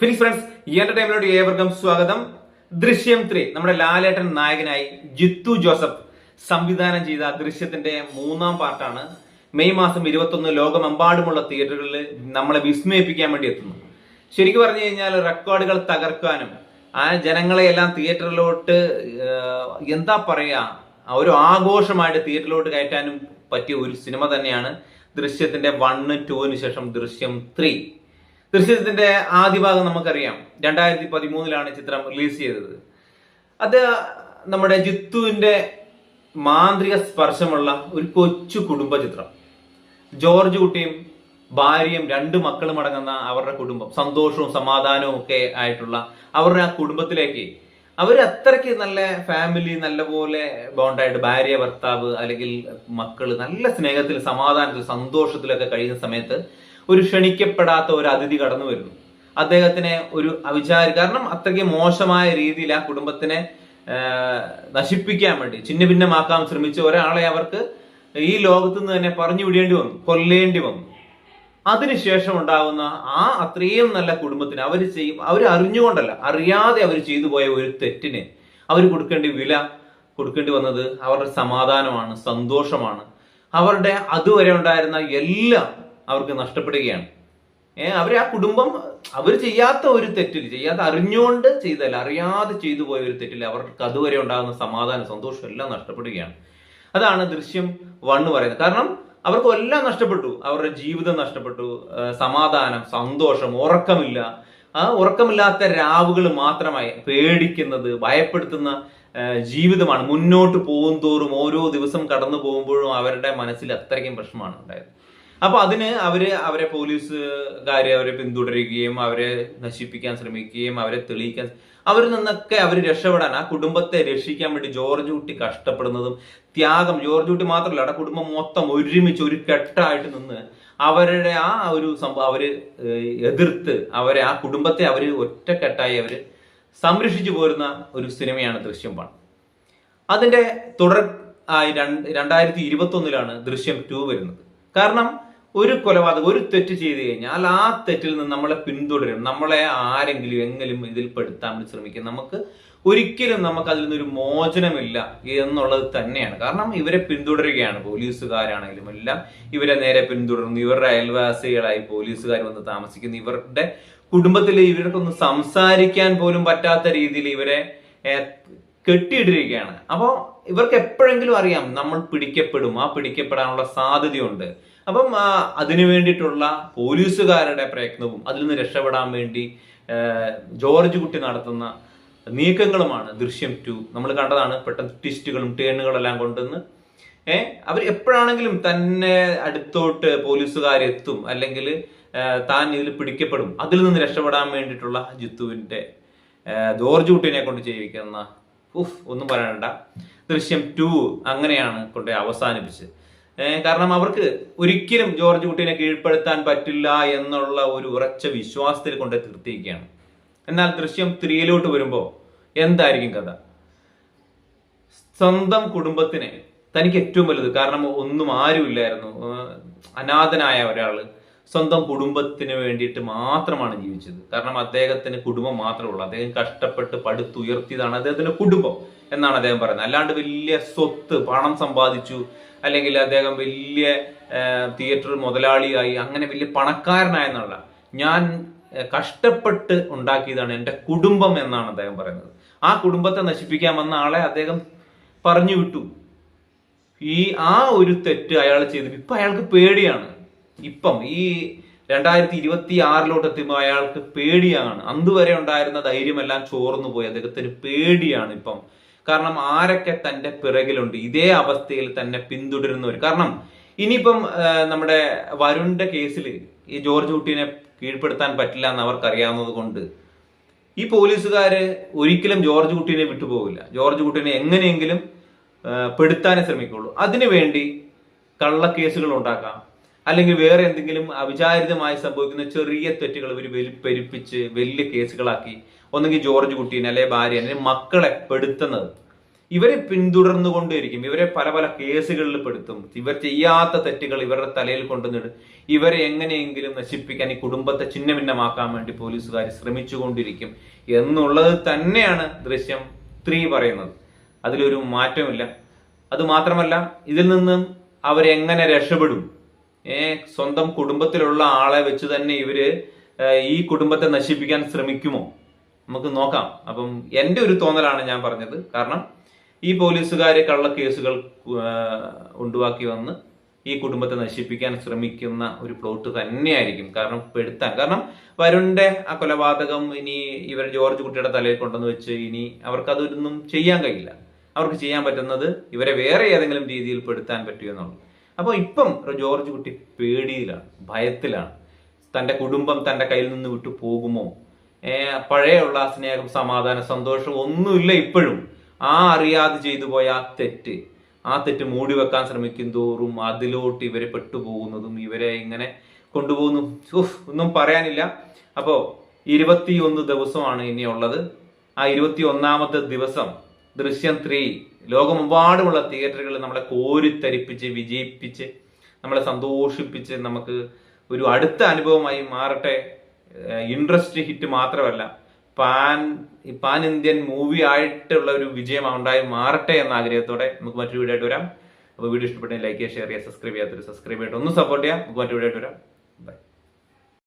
Phoenix friends ഈ എന്റർടൈൻമെന്റിലോട്ട് ഏവർക്കും സ്വാഗതം. ദൃശ്യം 3 നമ്മുടെ ലാലേട്ടൻ നായകനായി ജിത്തു ജോസഫ് സംവിധാനം ചെയ്ത ദൃശ്യത്തിന്റെ 3-ാം പാർട്ടാണ് മെയ് മാസം 21 ലോകമെമ്പാടുമുള്ള തിയേറ്ററുകളിൽ നമ്മളെ വിസ്മയിപ്പിക്കാൻ വേണ്ടി എത്തുന്നു. ശരിക്കും പറഞ്ഞു കഴിഞ്ഞാൽ റെക്കോർഡുകൾ തകർക്കാനും ആ ജനങ്ങളെ എല്ലാം തിയേറ്ററിലോട്ട് എന്താ പറയാ ഒരു ആഘോഷമായിട്ട് തിയേറ്ററിലോട്ട് കയറ്റാനും പറ്റിയ ഒരു സിനിമ തന്നെയാണ് ദൃശ്യത്തിന്റെ 1, 2 ശേഷം ദൃശ്യം 3. ദൃശ്യത്തിന്റെ ആദ്യ ഭാഗം നമുക്കറിയാം 2013 ചിത്രം റിലീസ് ചെയ്തത്. അത് നമ്മുടെ ജിത്തുവിന്റെ മാന്ത്രിക സ്പർശമുള്ള ഒരു കൊച്ചു കുടുംബ ചിത്രം. ജോർജ് കുട്ടിയും ഭാര്യയും 2 മക്കളും അടങ്ങുന്ന അവരുടെ കുടുംബം, സന്തോഷവും സമാധാനവും ഒക്കെ ആയിട്ടുള്ള അവരുടെ ആ കുടുംബത്തിലേക്ക് അവർ അത്രയ്ക്ക് നല്ല ഫാമിലി, നല്ലപോലെ ബോണ്ടായിട്ട് ഭാര്യ ഭർത്താവ് അല്ലെങ്കിൽ മക്കള് നല്ല സ്നേഹത്തിൽ സമാധാനത്തിൽ സന്തോഷത്തിലൊക്കെ കഴിയുന്ന സമയത്ത് ഒരു ക്ഷണിക്കപ്പെടാത്ത ഒരു അതിഥി കടന്നു വരുന്നു. അദ്ദേഹത്തിനെ ഒരു കാരണം അത്രയ്ക്ക് മോശമായ രീതിയിൽ ആ കുടുംബത്തിനെ നശിപ്പിക്കാൻ വേണ്ടി ചിന്ന ഭിന്നമാക്കാൻ ശ്രമിച്ച ഒരാളെ അവർക്ക് ഈ ലോകത്ത് നിന്ന് തന്നെ പറഞ്ഞു വിടേണ്ടി വന്നു, കൊല്ലേണ്ടി വന്നു. അതിനുശേഷം ഉണ്ടാകുന്ന ആ അത്രയും നല്ല കുടുംബത്തിന് അവർ അറിഞ്ഞുകൊണ്ടല്ല അറിയാതെ അവർ ചെയ്തു പോയ ഒരു തെറ്റിന് അവർ കൊടുക്കേണ്ടി വന്നത് അവരുടെ സമാധാനമാണ്, സന്തോഷമാണ്. അവരുടെ അതുവരെ ഉണ്ടായിരുന്ന എല്ലാം അവർക്ക് നഷ്ടപ്പെടുകയാണ്. അവർ ആ കുടുംബം അവർ ചെയ്യാത്ത ഒരു തെറ്റിൽ, അറിഞ്ഞുകൊണ്ട് ചെയ്തല്ല, അറിയാതെ ചെയ്തു പോയ ഒരു തെറ്റിൽ അവർക്ക് അതുവരെ ഉണ്ടാകുന്ന സമാധാനം, സന്തോഷം എല്ലാം നഷ്ടപ്പെടുകയാണ്. അതാണ് ദൃശ്യം 1 പറയുന്നത്. കാരണം അവർക്ക് എല്ലാം നഷ്ടപ്പെട്ടു, അവരുടെ ജീവിതം നഷ്ടപ്പെട്ടു, സമാധാനം, സന്തോഷം, ഉറക്കമില്ല. ആ ഉറക്കമില്ലാത്ത രാവുകൾ മാത്രമായി പേടിക്കുന്നത്, ഭയപ്പെടുത്തുന്ന ജീവിതമാണ്. മുന്നോട്ട് പോകും തോറും ഓരോ ദിവസം കടന്നു പോകുമ്പോഴും അവരുടെ മനസ്സിൽ അത്രയ്ക്കും പ്രശ്നമാണ് ഉണ്ടായത്. അപ്പൊ അതിന് അവരെ പോലീസുകാര് അവരെ പിന്തുടരുകയും അവരെ നശിപ്പിക്കാൻ ശ്രമിക്കുകയും അവരെ തെളിയിക്കാൻ, അവരിൽ നിന്നൊക്കെ അവർ രക്ഷപ്പെടാൻ, ആ കുടുംബത്തെ രക്ഷിക്കാൻ വേണ്ടി ജോർജ് കുട്ടി കഷ്ടപ്പെടുന്നതും ത്യാഗം, ജോർജ് കുട്ടി മാത്രമല്ല അവിടെ കുടുംബം മൊത്തം ഒരുമിച്ച് ഒരു കെട്ടായിട്ട് നിന്ന് അവരുടെ ആ ഒരു സംഭവം അവര് എതിർത്ത് അവരെ ആ കുടുംബത്തെ അവര് ഒറ്റക്കെട്ടായി അവര് സംരക്ഷിച്ചു പോരുന്ന ഒരു സിനിമയാണ് ദൃശ്യം 1. അതിന്റെ തുടർ 2021 ദൃശ്യം 2 വരുന്നത്. കാരണം ഒരു കൊലപാതകം, ഒരു തെറ്റ് ചെയ്ത് കഴിഞ്ഞാൽ ആ തെറ്റിൽ നിന്ന് നമ്മളെ പിന്തുടരും, നമ്മളെ ആരെങ്കിലും എങ്കിലും ഇതിൽ പെടുത്താൻ വേണ്ടി ശ്രമിക്കും. ഒരിക്കലും നമുക്ക് അതിൽ നിന്നൊരു മോചനമില്ല എന്നുള്ളത് തന്നെയാണ്. കാരണം ഇവരെ പിന്തുടരുകയാണ്, പോലീസുകാരാണെങ്കിലും എല്ലാം ഇവരെ നേരെ പിന്തുടരുന്നു. ഇവരുടെ അയൽവാസികളായി പോലീസുകാർ വന്ന് താമസിക്കുന്നു. ഇവരുടെ കുടുംബത്തിൽ ഇവർക്കൊന്നും സംസാരിക്കാൻ പോലും പറ്റാത്ത രീതിയിൽ ഇവരെ കെട്ടിയിട്ടിരിക്കുകയാണ്. അപ്പോൾ ഇവർക്ക് എപ്പോഴെങ്കിലും അറിയാം നമ്മൾ പിടിക്കപ്പെടും, ആ പിടിക്കപ്പെടാനുള്ള സാധ്യതയുണ്ട്. അപ്പം അതിനു വേണ്ടിയിട്ടുള്ള പോലീസുകാരുടെ പ്രയത്നവും അതിൽ നിന്ന് രക്ഷപ്പെടാൻ വേണ്ടി ജോർജ് കുട്ടി നടത്തുന്ന നീക്കങ്ങളുമാണ് ദൃശ്യം 2. നമ്മൾ കണ്ടതാണ്. പെട്ടെന്ന് ട്വിസ്റ്റുകളും ടേണുകളെല്ലാം കൊണ്ടുവന്ന് അവർ എപ്പോഴാണെങ്കിലും തന്നെ അടുത്തോട്ട് പോലീസുകാരെത്തും, അല്ലെങ്കിൽ താൻ ഇതിൽ പിടിക്കപ്പെടും. അതിൽ നിന്ന് രക്ഷപ്പെടാൻ വേണ്ടിയിട്ടുള്ള ജിത്തുവിന്റെ ജോർജ് കുട്ടിനെ കൊണ്ട് ചെയ്യിക്കുന്ന ഒന്നും പറയണ്ട. ദൃശ്യം 2 അങ്ങനെയാണ് കൊണ്ട് അവസാനിപ്പിച്ച്. കാരണം അവർക്ക് ഒരിക്കലും ജോർജ് കുട്ടീനെ കീഴ്പ്പെടുത്താൻ പറ്റില്ല എന്നുള്ള ഒരു ഉറച്ച വിശ്വാസത്തിൽ കൊണ്ട് തീർത്തിരിക്കുകയാണ്. എന്നാൽ ദൃശ്യം 3 വരുമ്പോൾ എന്തായിരിക്കും കഥ? സ്വന്തം കുടുംബത്തിനെ, തനിക്ക് ഏറ്റവും വലുത്, കാരണം ഒന്നും ആരുമില്ലായിരുന്നു, അനാഥനായ ഒരാള് സ്വന്തം കുടുംബത്തിന് വേണ്ടിയിട്ട് മാത്രമാണ് ജീവിച്ചത്. കാരണം അദ്ദേഹത്തിന് കുടുംബം മാത്രമേ ഉള്ളൂ. അദ്ദേഹം കഷ്ടപ്പെട്ട് പടുത്തുയർത്തിയതാണ് അദ്ദേഹത്തിന്റെ കുടുംബം എന്നാണ് അദ്ദേഹം പറയുന്നത്. അല്ലാണ്ട് വലിയ സ്വത്ത്, പണം സമ്പാദിച്ചു, അല്ലെങ്കിൽ അദ്ദേഹം വലിയ തിയേറ്റർ മുതലാളിയായി, അങ്ങനെ വലിയ പണക്കാരനായെന്നല്ല, ഞാൻ കഷ്ടപ്പെട്ട് ഉണ്ടാക്കിയതാണ് എൻ്റെ കുടുംബം എന്നാണ് അദ്ദേഹം പറയുന്നത്. ആ കുടുംബത്തെ നശിപ്പിക്കാൻ വന്ന ആളെ അദ്ദേഹം പറഞ്ഞു വിട്ടു. ആ ഒരു തെറ്റ് അയാൾ ചെയ്തു. ഇപ്പൊ അയാൾക്ക് പേടിയാണ്. ഇപ്പം ഈ 2026 എത്തുമ്പോൾ അയാൾക്ക് പേടിയാണ്. അതുവരെ ഉണ്ടായിരുന്ന ധൈര്യമെല്ലാം ചോർന്നു പോയി. അദ്ദേഹത്തിന് പേടിയാണ് ഇപ്പം. കാരണം ആരൊക്കെ തന്റെ പിറകിലുണ്ട്, ഇതേ അവസ്ഥയിൽ തന്നെ പിന്തുടരുന്നവർ. കാരണം ഇനിയിപ്പം നമ്മുടെ വരുണിന്റെ കേസിൽ ഈ ജോർജ് കുട്ടീനെ കീഴ്പ്പെടുത്താൻ പറ്റില്ല എന്ന് അവർക്കറിയാവുന്നത് കൊണ്ട് ഈ പോലീസുകാര് ഒരിക്കലും ജോർജ് കുട്ടീനെ വിട്ടുപോകില്ല. ജോർജ് കുട്ടീനെ എങ്ങനെയെങ്കിലും പെടുത്താനേ ശ്രമിക്കുള്ളൂ. അതിനുവേണ്ടി കള്ളക്കേസുകൾ ഉണ്ടാക്കാം, അല്ലെങ്കിൽ വേറെ എന്തെങ്കിലും അവിചാരിതമായി സംഭവിക്കുന്ന ചെറിയ തെറ്റുകൾ ഇവർ പെരുപ്പിച്ച് വലിയ കേസുകളാക്കി ഒന്നെങ്കിൽ ജോർജ് കുട്ടീനെ, അല്ലെ ഭാര്യ, അല്ലെങ്കിൽ മക്കളെ പെടുത്തുന്നത്. ഇവരെ പിന്തുടർന്നുകൊണ്ടിരിക്കും. ഇവരെ പല പല കേസുകളിൽ പെടുത്തും. ഇവർ ചെയ്യാത്ത തെറ്റുകൾ ഇവരുടെ തലയിൽ കൊണ്ടുവന്നിടും. ഇവരെ എങ്ങനെയെങ്കിലും നശിപ്പിക്കാൻ, ഈ കുടുംബത്തെ ഛിന്നഭിന്നമാക്കാൻ വേണ്ടി പോലീസുകാർ ശ്രമിച്ചുകൊണ്ടിരിക്കും എന്നുള്ളത് തന്നെയാണ് ദൃശ്യം 3 പറയുന്നത്. അതിലൊരു മാറ്റമില്ല. അത് മാത്രമല്ല, ഇതിൽ നിന്നും അവരെങ്ങനെ രക്ഷപ്പെടും? സ്വന്തം കുടുംബത്തിലുള്ള ആളെ വെച്ച് തന്നെ ഇവര് ഈ കുടുംബത്തെ നശിപ്പിക്കാൻ ശ്രമിക്കുമോ? നമുക്ക് നോക്കാം. അപ്പം എന്റെ ഒരു തോന്നലാണ് ഞാൻ പറഞ്ഞത്. കാരണം ഈ പോലീസുകാര് കള്ളക്കേസുകൾ ഉണ്ടാക്കി വന്ന് ഈ കുടുംബത്തെ നശിപ്പിക്കാൻ ശ്രമിക്കുന്ന ഒരു പ്ലോട്ട് തന്നെയായിരിക്കും. കാരണം വരുണിന്റെ ആ കൊലപാതകം ഇനി ഇവർ ജോർജ് കുട്ടിയുടെ തലയിൽ കൊണ്ടുവന്ന് വെച്ച് ഇനി അവർക്ക് അതൊന്നും ചെയ്യാൻ കഴിയില്ല. അവർക്ക് ചെയ്യാൻ പറ്റുന്നത് ഇവരെ വേറെ ഏതെങ്കിലും രീതിയിൽ പെടുത്താൻ പറ്റുമെന്നുള്ളൂ. അപ്പോൾ ഇപ്പം ജോർജ് കുട്ടി പേടിയിലാണ്, ഭയത്തിലാണ്. തന്റെ കുടുംബം തന്റെ കയ്യിൽ നിന്ന് വിട്ടു പോകുമോ? പഴയുള്ള സ്നേഹം, സമാധാനം, സന്തോഷം ഒന്നുമില്ല ഇപ്പോഴും. അറിയാതെ ചെയ്തു പോയ ആ തെറ്റ് മൂടി വെക്കാൻ ശ്രമിക്കും തോറും അതിലോട്ട് ഇവരെ പെട്ടുപോകുന്നതും ഇവരെ ഇങ്ങനെ കൊണ്ടുപോകുന്നു. ഒന്നും പറയാനില്ല. അപ്പോ 21 ദിവസമാണ് ഇനിയുള്ളത്. ആ 21ാമത്തെ ദിവസം ദൃശ്യം 3 ലോകമെമ്പാടുമുള്ള തിയേറ്ററുകളിൽ നമ്മളെ കോരിത്തരിപ്പിച്ച് വിജയിപ്പിച്ച് നമ്മളെ സന്തോഷിപ്പിച്ച് നമുക്ക് ഒരു അടുത്ത അനുഭവമായി മാറട്ടെ. ഇൻഡസ്ട്രി ഹിറ്റ് മാത്രമല്ല, പാൻ ഇന്ത്യൻ മൂവി ആയിട്ടുള്ള ഒരു വിജയം ഉണ്ടായി മാറട്ടെ എന്ന ആഗ്രഹത്തോടെ നമുക്ക് മറ്റൊരു വീഡിയോ ആയിട്ട് വരാം. അപ്പോൾ വീഡിയോ ഇഷ്ടപ്പെട്ടെങ്കിൽ ലൈക്ക് ചെയ്യുക, ഷെയർ ചെയ്യുക, സബ്സ്ക്രൈബ് ചെയ്യാത്തൊരു സബ്സ്ക്രൈബ് ചെയ്തിട്ട് ഒന്ന് സപ്പോർട്ട് ചെയ്യാം. നമുക്ക് മറ്റൊരു വീഡിയോ ആയിട്ട് വരാം.